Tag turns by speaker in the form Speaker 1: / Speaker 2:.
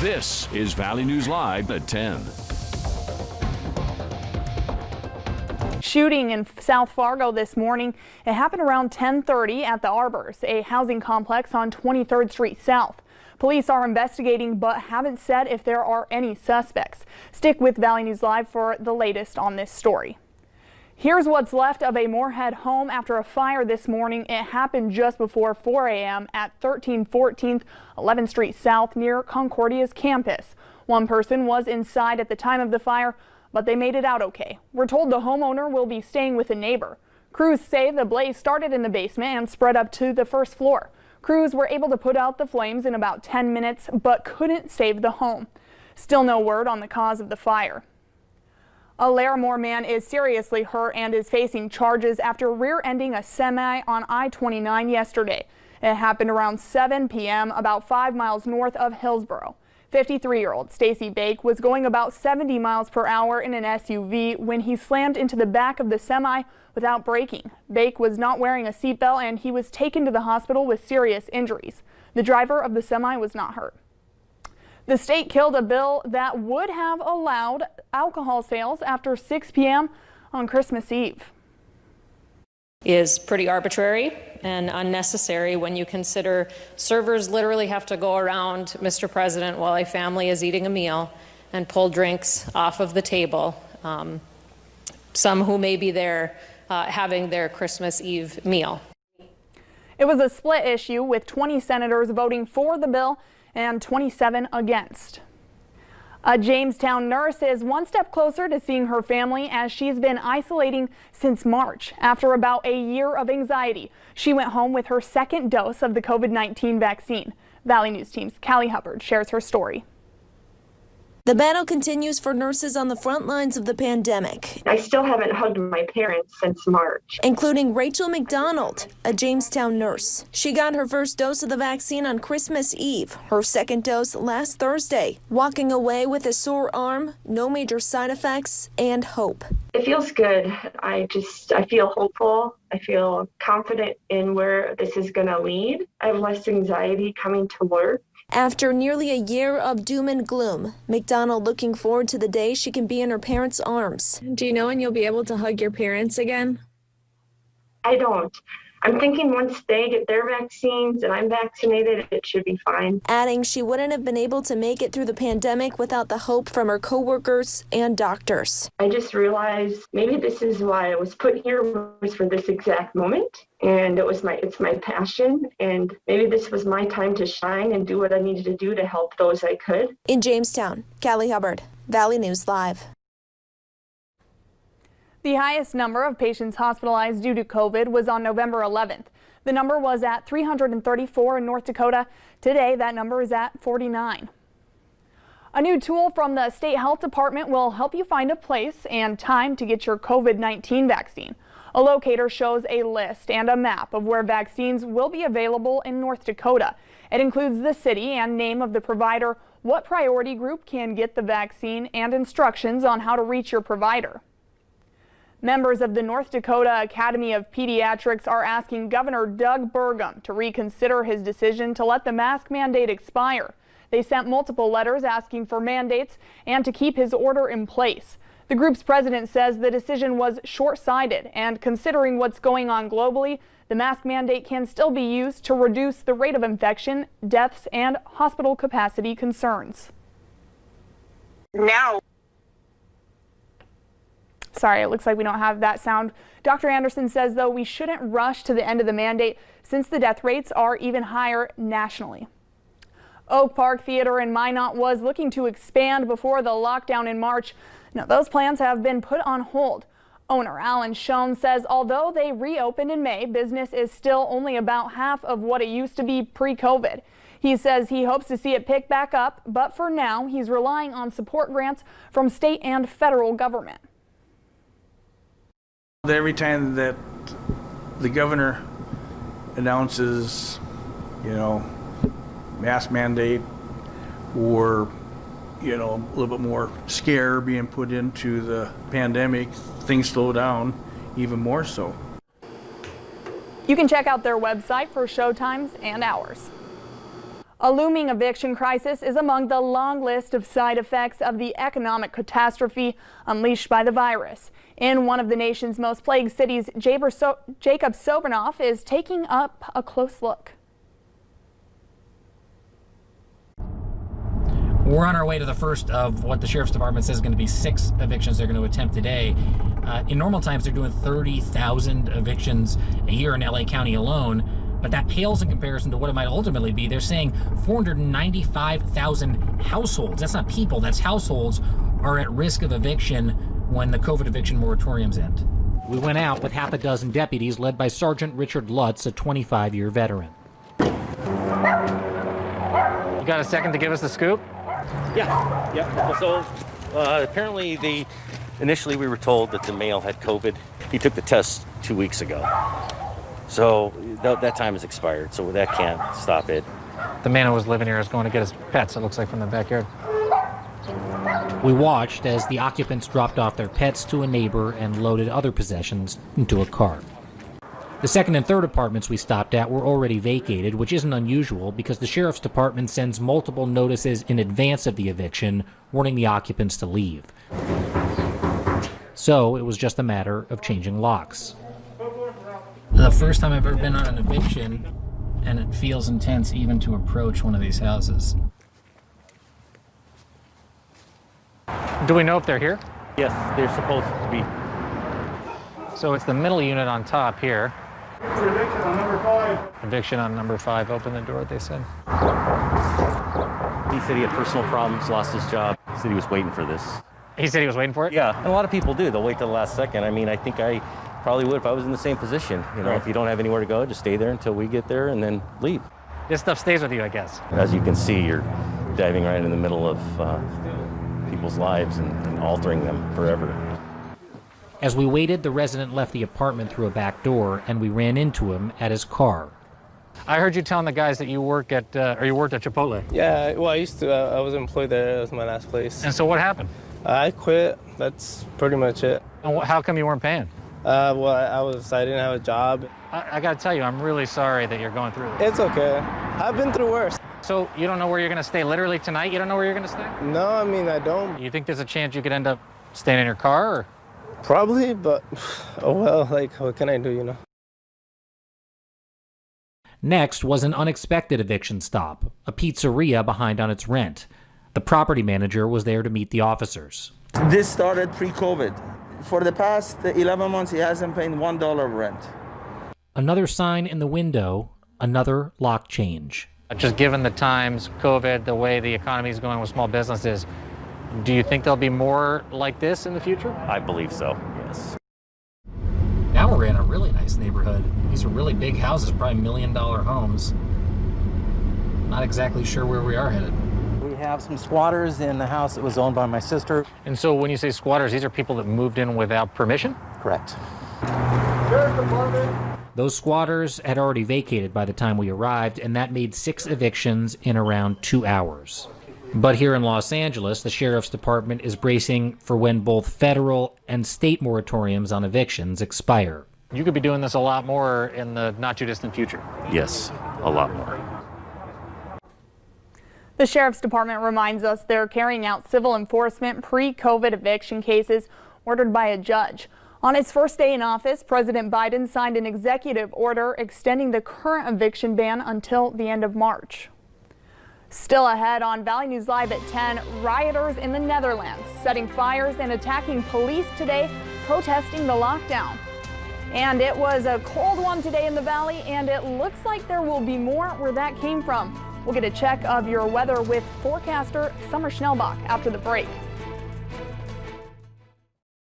Speaker 1: This is Valley News Live at 10.
Speaker 2: Shooting in South Fargo this morning. It happened around 10:30 at the Arbors, a housing complex on 23rd Street South. Police are investigating but haven't said if there are any suspects. Stick with Valley News Live for the latest on this story. Here's what's left of a Moorhead home after a fire this morning. It happened just before 4 a.m. at 1314th 11th Street South near Concordia's campus. One person was inside at the time of the fire, but they made it out okay. We're told the homeowner will be staying with a neighbor. Crews say the blaze started in the basement and spread up to the first floor. Crews were able to put out the flames in about 10 minutes, but couldn't save the home. Still no word on the cause of the fire. A Larimore man is seriously hurt and is facing charges after rear-ending a semi on I-29 yesterday. It happened around 7 p.m. about 5 miles north of Hillsboro. 53-year-old Stacy Bake was going about 70 miles per hour in an SUV when he slammed into the back of the semi without braking. Bake was not wearing a seatbelt and he was taken to the hospital with serious injuries. The driver of the semi was not hurt. The state killed a bill that would have allowed alcohol sales after 6 p.m. on Christmas Eve.
Speaker 3: Is pretty arbitrary and unnecessary when you consider servers literally have to go around, Mr. President, while a family is eating a meal and pull drinks off of the table. Some who may be there having their Christmas Eve meal.
Speaker 2: It was a split issue with 20 senators voting for the bill and 27 against. A Jamestown nurse is one step closer to seeing her family as she's been isolating since March. After about a year of anxiety, she went home with her second dose of the COVID-19 vaccine. Valley News Team's Callie Hubbard shares her story.
Speaker 4: The battle continues for nurses on the front lines of the pandemic.
Speaker 5: I still haven't hugged my parents since March.
Speaker 4: Including Rachel McDonald, a Jamestown nurse. She got her first dose of the vaccine on Christmas Eve, her second dose last Thursday, walking away with a sore arm, no major side effects, and hope.
Speaker 5: It feels good. I feel hopeful. I feel confident in where this is going to lead. I have less anxiety coming to work.
Speaker 4: After nearly a year of doom and gloom, McDonald looking forward to the day she can be in her parents' arms.
Speaker 6: Do you know when you'll be able to hug your parents again?
Speaker 5: I don't. I'm thinking once they get their vaccines and I'm vaccinated, it should be fine.
Speaker 4: Adding she wouldn't have been able to make it through the pandemic without the hope from her coworkers and doctors.
Speaker 5: I just realized maybe this is why I was put here, was for this exact moment. And it's my passion, and maybe this was my time to shine and do what I needed to do to help those I could.
Speaker 4: In Jamestown, Callie Hubbard, Valley News Live.
Speaker 2: The highest number of patients hospitalized due to COVID was on November 11th. The number was at 334 in North Dakota. Today, that number is at 49. A new tool from the State Health Department will help you find a place and time to get your COVID-19 vaccine. A locator shows a list and a map of where vaccines will be available in North Dakota. It includes the city and name of the provider, what priority group can get the vaccine, and instructions on how to reach your provider. Members of the North Dakota Academy of Pediatrics are asking Governor Doug Burgum to reconsider his decision to let the mask mandate expire. They sent multiple letters asking for mandates and to keep his order in place. The group's president says the decision was short-sighted, and considering what's going on globally, the mask mandate can still be used to reduce the rate of infection, deaths, and hospital capacity concerns. Sorry, it looks like we don't have that sound. Dr. Anderson says, though, we shouldn't rush to the end of the mandate since the death rates are even higher nationally. Oak Park Theater in Minot was looking to expand before the lockdown in March. Now, those plans have been put on hold. Owner Alan Schoen says although they reopened in May, business is still only about half of what it used to be pre-COVID. He says he hopes to see it pick back up, but for now, he's relying on support grants from state and federal government.
Speaker 7: Every time that the governor announces, mask mandate or, a little bit more scare being put into the pandemic, things slow down even more so.
Speaker 2: You can check out their website for showtimes and hours. A looming eviction crisis is among the long list of side effects of the economic catastrophe unleashed by the virus. In one of the nation's most plagued cities, Jacob Sobernoff is taking up a close look.
Speaker 8: We're on our way to the first of what the Sheriff's Department says is going to be 6 evictions they're going to attempt today. In normal times, they're doing 30,000 evictions a year in LA County alone, but that pales in comparison to what it might ultimately be. They're saying 495,000 households, that's not people, that's households, are at risk of eviction when the COVID eviction moratoriums end. We went out with half a dozen deputies led by Sergeant Richard Lutz, a 25-year veteran.
Speaker 9: You got a second to give us the scoop?
Speaker 10: Yeah. So apparently initially we were told that the male had COVID. He took the test 2 weeks ago. So that time has expired, so that can't stop it.
Speaker 9: The man who was living here is going to get his pets, it looks like, from the backyard.
Speaker 8: We watched as the occupants dropped off their pets to a neighbor and loaded other possessions into a car. The second and third apartments we stopped at were already vacated, which isn't unusual because the Sheriff's Department sends multiple notices in advance of the eviction, warning the occupants to leave. So it was just a matter of changing locks. The first time I've ever been on an eviction, and it feels intense even to approach one of these houses.
Speaker 9: Do we know if they're here?
Speaker 10: Yes, they're supposed to be.
Speaker 9: So it's the middle unit on top here.
Speaker 11: Eviction on number 5.
Speaker 9: Eviction on number 5. Open the door, they said.
Speaker 10: He said he had personal problems, lost his job. He said he was waiting for this.
Speaker 9: He said he was waiting for it?
Speaker 10: Yeah, and a lot of people do. They'll wait till the last second. I mean, I think I probably would if I was in the same position. You know,
Speaker 9: Right.
Speaker 10: If you don't have anywhere to go, just stay there until we get there and then leave.
Speaker 9: This stuff stays with you, I guess.
Speaker 10: As you can see, you're diving right in the middle of people's lives and altering them forever.
Speaker 8: As we waited, the resident left the apartment through a back door, and we ran into him at his car.
Speaker 9: I heard you telling the guys that you work at, or you worked at Chipotle.
Speaker 12: Yeah, well, I used to. I was employed there. That was my last place.
Speaker 9: And so what happened?
Speaker 12: I quit. That's pretty much it.
Speaker 9: And how come you weren't paying?
Speaker 12: Well, I didn't have a job.
Speaker 9: I got to tell you, I'm really sorry that you're going through this.
Speaker 12: It's okay. I've been through worse.
Speaker 9: So you don't know where you're going to stay literally tonight? You don't know where you're going to stay?
Speaker 12: No, I mean, I don't.
Speaker 9: You think there's a chance you could end up staying in your car? Or?
Speaker 12: Probably, but oh well, like, what can I do, you know?
Speaker 8: Next was an unexpected eviction stop, a pizzeria behind on its rent. The property manager was there to meet the officers.
Speaker 13: This started pre-COVID. For the past 11 months, he hasn't paid $1 rent.
Speaker 8: Another sign in the window, another lock change.
Speaker 9: Just given the times, COVID, the way the economy is going with small businesses, do you think there'll be more like this in the future?
Speaker 10: I believe so, yes.
Speaker 8: Now we're in a really nice neighborhood. These are really big houses, probably $1 million homes. Not exactly sure where we are headed.
Speaker 14: We have some squatters in the house that was owned by my sister.
Speaker 9: And so when you say squatters, these are people that moved in without permission?
Speaker 14: Correct.
Speaker 11: Sheriff's Department.
Speaker 8: Those squatters had already vacated by the time we arrived, and that made 6 evictions in around 2 hours. But here in Los Angeles, the Sheriff's Department is bracing for when both federal and state moratoriums on evictions expire.
Speaker 9: You could be doing this a lot more in the not-too-distant future.
Speaker 10: Yes, a lot more.
Speaker 2: The Sheriff's Department reminds us they're carrying out civil enforcement pre-COVID eviction cases ordered by a judge. On his first day in office, President Biden signed an executive order extending the current eviction ban until the end of March. Still ahead on Valley News Live at 10, rioters in the Netherlands setting fires and attacking police today, protesting the lockdown. And it was a cold one today in the Valley, and it looks like there will be more where that came from. We'll get a check of your weather with forecaster Summer Schnellbach after the break.